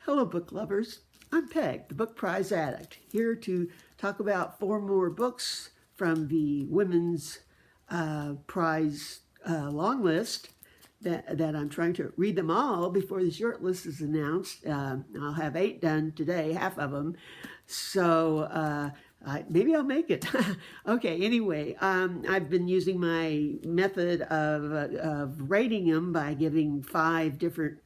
Hello, book lovers. I'm Peg, the book prize addict, here to talk about 4 more books from the Women's Prize long list that I'm trying to read them all before the short list is announced. I'll have 8 done today, half of them. So maybe I'll make it. Okay, anyway, I've been using my method of rating them by giving 5 different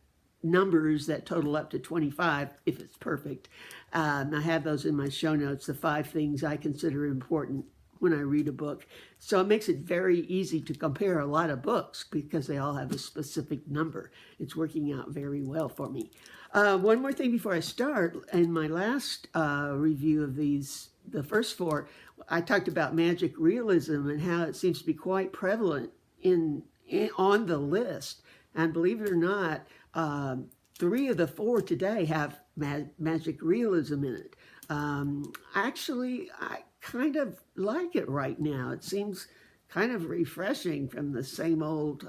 numbers that total up to 25 if it's perfect. I have those in my show notes, the 5 things I consider important when I read a book. So it makes it very easy to compare a lot of books because they all have a specific number. It's working out very well for me. One more thing before I start. In my last review of these, the first 4, I talked about magic realism and how it seems to be quite prevalent on the list. And believe it or not, 3 of the 4 today have magic realism in it. Actually, I kind of like it right now. It seems kind of refreshing from the same old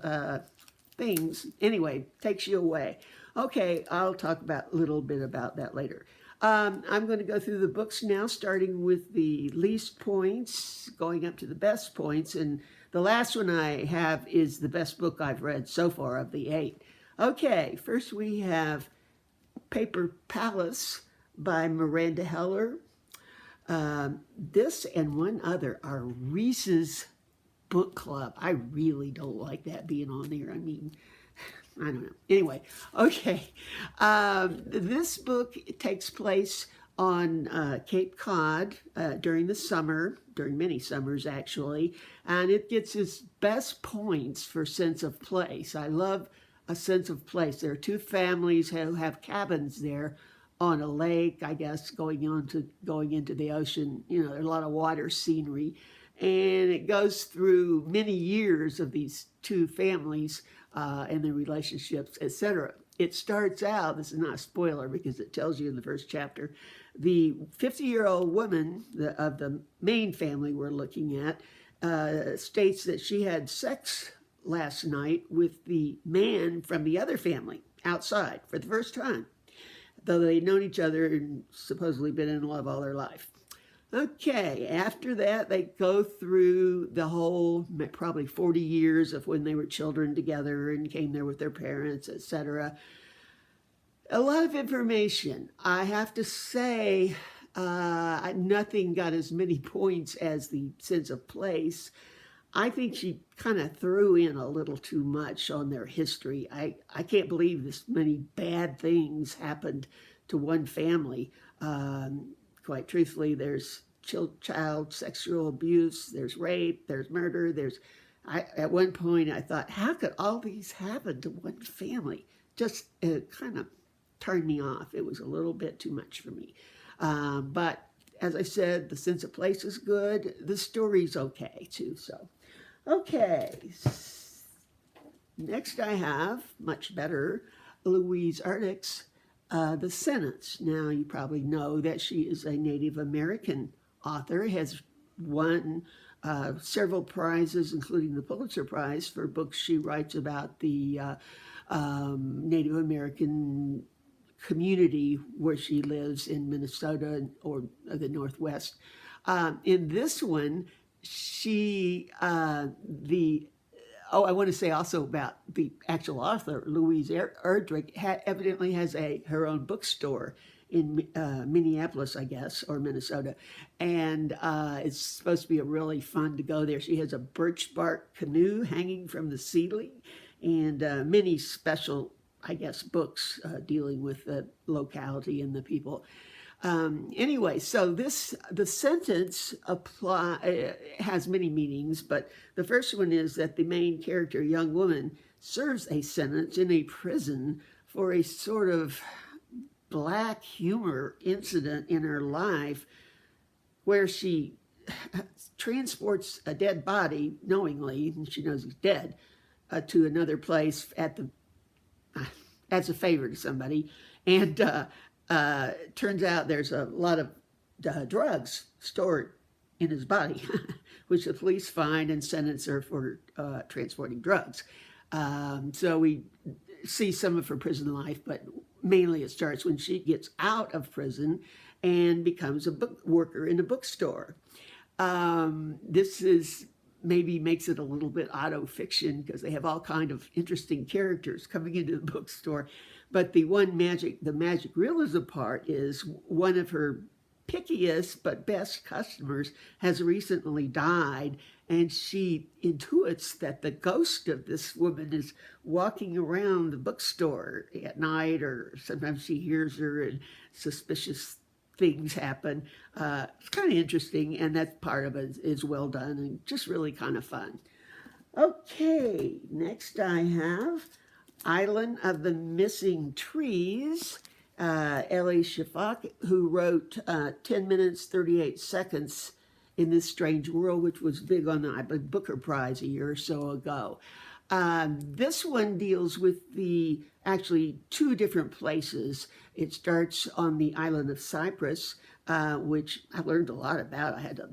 things. Anyway, takes you away. Okay, I'll talk a little bit about that later. I'm going to go through the books now, starting with the least points, going up to the best points. And the last one I have is the best book I've read so far of the 8. Okay, first we have Paper Palace by Miranda Heller. This and one other are Reese's Book Club. I really don't like that being on there. I mean, I don't know. Anyway, okay. This book takes place on Cape Cod during the summer, during many summers actually, and it gets its best points for sense of place. I love a sense of place. There are 2 families who have cabins there on a lake, I guess, going into the ocean. You know, there's a lot of water scenery, and it goes through many years of these 2 families and their relationships, etc. It starts out, this is not a spoiler because it tells you in the first chapter, the 50-year-old woman of the main family we're looking at states that she had sex last night with the man from the other family outside for the first time, though they'd known each other and supposedly been in love all their life. Okay, after that, they go through the whole probably 40 years of when they were children together and came there with their parents, etc. A lot of information. I have to say, nothing got as many points as the sense of place. I think she kind of threw in a little too much on their history. I can't believe this many bad things happened to one family. Quite truthfully, there's child sexual abuse, there's rape, there's murder, at one point I thought, how could all these happen to one family? Just kind of turned me off. It was a little bit too much for me. But as I said, the sense of place is good. The story's okay too, so. Okay, next I have, much better, Louise Erdrich's The Sentence. Now, you probably know that she is a Native American author, has won several prizes, including the Pulitzer Prize, for books she writes about the Native American community where she lives in Minnesota or the Northwest. In this one, I want to say also about the actual author, Louise Erdrich, evidently has her own bookstore in Minneapolis, I guess, or Minnesota. And it's supposed to be really fun to go there. She has a birch bark canoe hanging from the ceiling and many special, I guess, books dealing with the locality and the people. Anyway, so the sentence has many meanings, but the first one is that the main character, a young woman, serves a sentence in a prison for a sort of black humor incident in her life where she transports a dead body knowingly, and she knows he's dead, to another place as a favor to somebody, and turns out there's a lot of drugs stored in his body, which the police find and sentence her for transporting drugs. So we see some of her prison life, but mainly it starts when she gets out of prison and becomes a book worker in a bookstore. This is maybe makes it a little bit auto fiction because they have all kind of interesting characters coming into the bookstore. But the magic realism part is one of her pickiest but best customers has recently died, and she intuits that the ghost of this woman is walking around the bookstore at night, or sometimes she hears her and suspicious things happen. It's kind of interesting, and that part of it is well done and just really kind of fun. Okay, next I have Island of the Missing Trees. Ellie Shafak, who wrote 10 minutes, 38 seconds in This Strange World, which was big on the Booker Prize a year or so ago. This one deals with actually two different places. It starts on the island of Cyprus, which I learned a lot about. I had to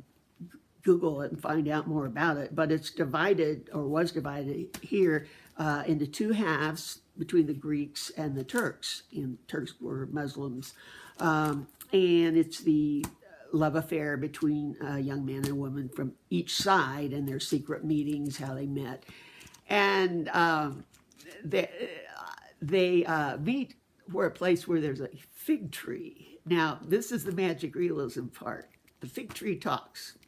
Google it and find out more about it, but it's divided, or was divided here, into two halves between the Greeks and the Turks. And Turks were Muslims. And it's the love affair between a young man and a woman from each side, and their secret meetings, how they met. And they meet for a place where there's a fig tree. Now, this is the magic realism part. The fig tree talks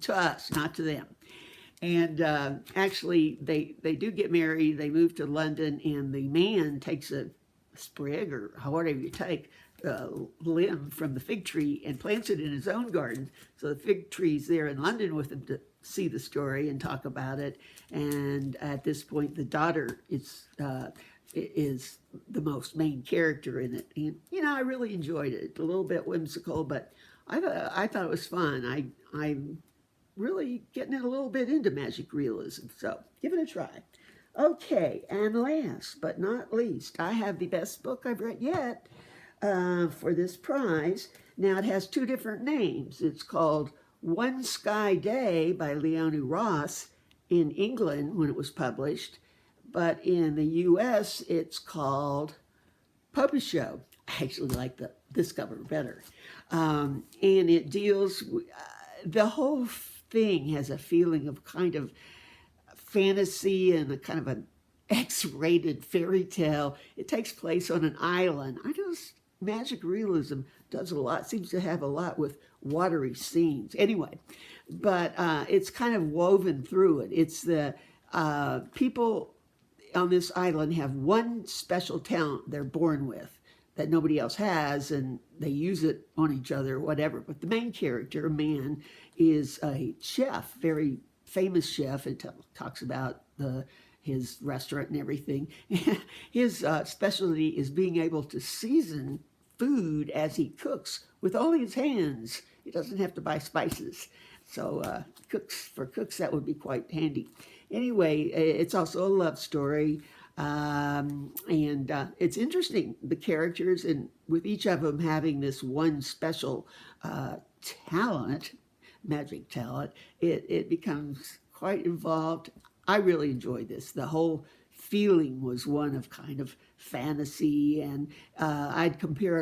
to us, not to them. And actually, they do get married. They move to London, and the man takes a sprig, or whatever you take, limb from the fig tree and plants it in his own garden. So the fig tree's there in London with him to see the story and talk about it. And at this point, the daughter is the most main character in it. And, I really enjoyed it. A little bit whimsical, but I thought it was fun. I'm really getting it a little bit into magic realism, so give it a try. Okay, and last but not least, I have the best book I've read yet for this prize. Now, it has two different names. It's called One Sky Day by Leonie Ross in England when it was published, but in the U.S. it's called POPISHO. I actually like this cover better. And it deals, the whole thing has a feeling of kind of fantasy and a kind of an X-rated fairy tale. It takes place on an island. Magic realism does a lot, seems to have a lot with watery scenes. Anyway, but it's kind of woven through it. It's the people on this island have one special talent they're born with that nobody else has, and they use it on each other, whatever. But the main character, a man, is a chef, very famous chef. It talks about his restaurant and everything. His specialty is being able to season food as he cooks with all his hands. He doesn't have to buy spices. So for cooks, that would be quite handy. Anyway, it's also a love story. And it's interesting, the characters, and with each of them having this one special talent, magic talent, it becomes quite involved. I really enjoyed this. The whole feeling was one of kind of fantasy, and I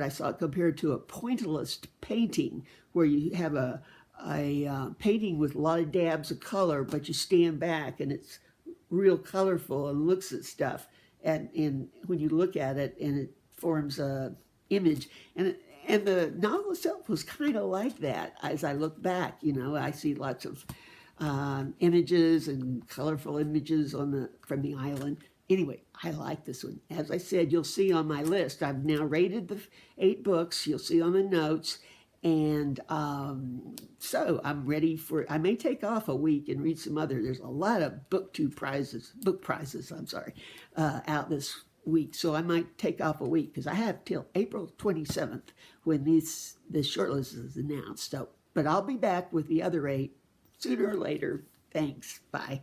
saw it compared to a pointillist painting, where you have a painting with a lot of dabs of color, but you stand back and it's real colorful and looks at stuff, and when you look at it, and it forms a image, and the novel itself was kind of like that. As I look back, I see lots of images and colorful images from the island. Anyway, I like this one. As I said, you'll see on my list, I've now rated the 8 books. You'll see on the notes. And so I'm ready I may take off a week and read some other. There's a lot of book prizes, out this week. So I might take off a week because I have till April 27th when this shortlist is announced. So, but I'll be back with the other 8 sooner or later. Thanks. Bye.